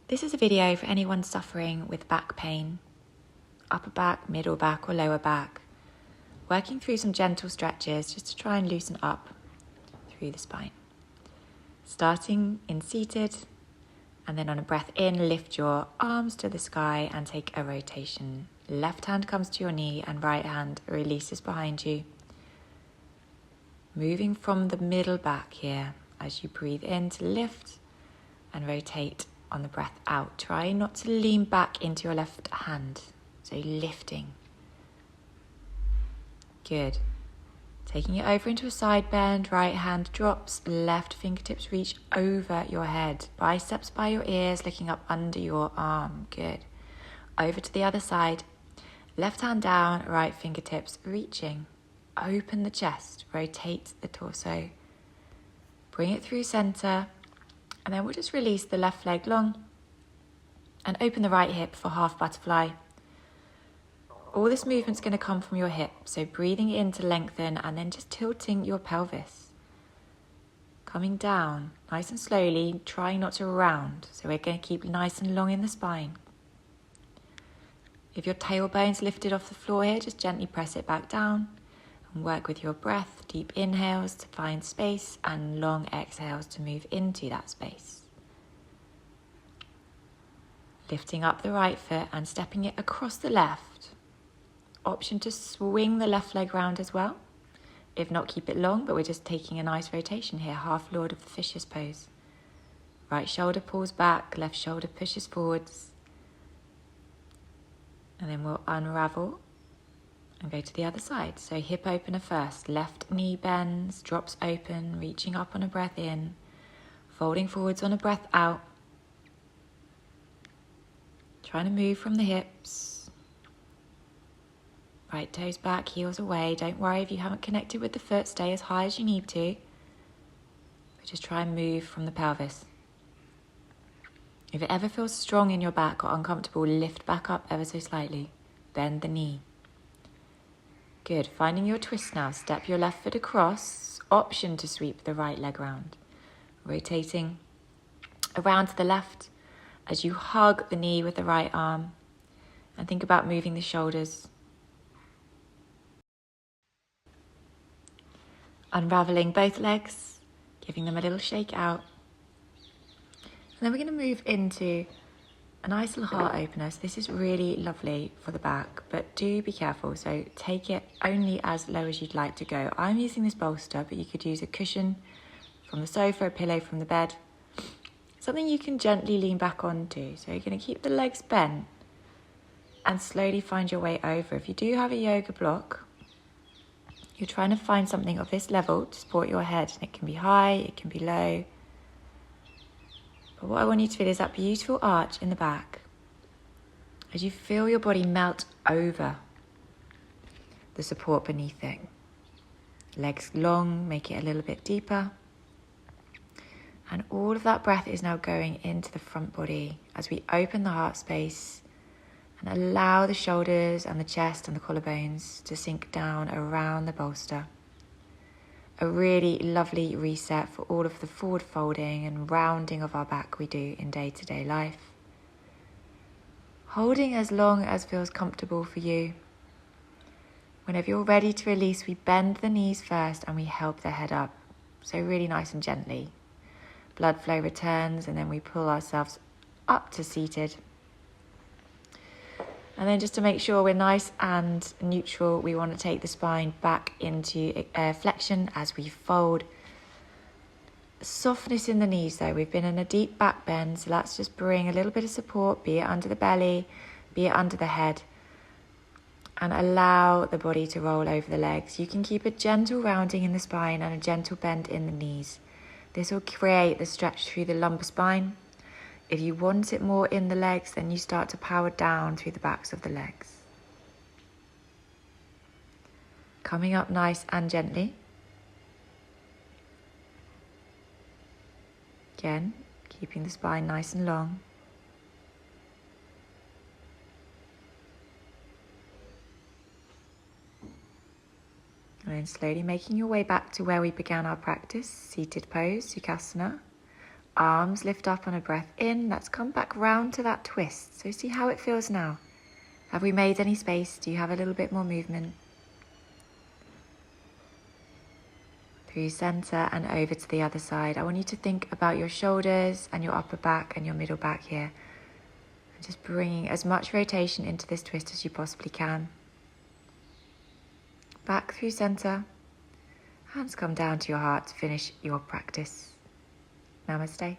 This is a video for anyone suffering with back pain, upper back, middle back or lower back, working through some gentle stretches just to try and loosen up through the spine. Starting in seated, and then on a breath in, lift your arms to the sky and take a rotation. Left hand comes to your knee and right hand releases behind you. Moving from the middle back here as you breathe in to lift and rotate on the breath out. Try not to lean back into your left hand, so lifting. Good. Taking it over into a side bend, right hand drops, left fingertips reach over your head. Biceps by your ears, looking up under your arm. Good. Over to the other side. Left hand down, right fingertips reaching. Open the chest, rotate the torso. Bring it through center, and then we'll just release the left leg long and open the right hip for half butterfly. All this movement's going to come from your hip, so breathing in to lengthen and then just tilting your pelvis. Coming down nice and slowly, trying not to round, so we're going to keep nice and long in the spine. If your tailbone's lifted off the floor here, just gently press it back down and work with your breath. Deep inhales to find space and long exhales to move into that space. Lifting up the right foot and stepping it across the left. Option to swing the left leg round as well. If not, keep it long, but we're just taking a nice rotation here. Half Lord of the Fishes pose. Right shoulder pulls back, left shoulder pushes forwards. And then we'll unravel and go to the other side. So hip opener first. Left knee bends, drops open, reaching up on a breath in. Folding forwards on a breath out. Trying to move from the hips. Right toes back, heels away. Don't worry if you haven't connected with the foot. Stay as high as you need to. But just try and move from the pelvis. If it ever feels strong in your back or uncomfortable, lift back up ever so slightly. Bend the knee. Good. Finding your twist now. Step your left foot across. Option to sweep the right leg round. Rotating around to the left as you hug the knee with the right arm. And think about moving the shoulders. Unraveling both legs, giving them a little shake out. And then we're going to move into a nice little heart opener. So this is really lovely for the back, but do be careful. So take it only as low as you'd like to go. I'm using this bolster, but you could use a cushion from the sofa, a pillow from the bed. Something you can gently lean back onto. So you're going to keep the legs bent and slowly find your way over. If you do have a yoga block, you're trying to find something of this level to support your head. And it can be high, it can be low. But what I want you to feel is that beautiful arch in the back as you feel your body melt over the support beneath it. Legs long, make it a little bit deeper. And all of that breath is now going into the front body as we open the heart space and allow the shoulders and the chest and the collarbones to sink down around the bolster. A really lovely reset for all of the forward folding and rounding of our back we do in day-to-day life. Holding as long as feels comfortable for you. Whenever you're ready to release, we bend the knees first and we help the head up. So really nice and gently. Blood flow returns and then we pull ourselves up to seated. And then just to make sure we're nice and neutral, we want to take the spine back into flexion as we fold. Softness in the knees though. We've been in a deep back bend, so let's just bring a little bit of support, be it under the belly, be it under the head. And allow the body to roll over the legs. You can keep a gentle rounding in the spine and a gentle bend in the knees. This will create the stretch through the lumbar spine. If you want it more in the legs, then you start to power down through the backs of the legs. Coming up nice and gently. Again, keeping the spine nice and long. And then slowly making your way back to where we began our practice, seated pose, Sukhasana. Arms lift up on a breath in. Let's come back round to that twist. So see how it feels now. Have we made any space? Do you have a little bit more movement? Through center and over to the other side. I want you to think about your shoulders and your upper back and your middle back here. And just bringing as much rotation into this twist as you possibly can. Back through center. Hands come down to your heart to finish your practice. Namaste.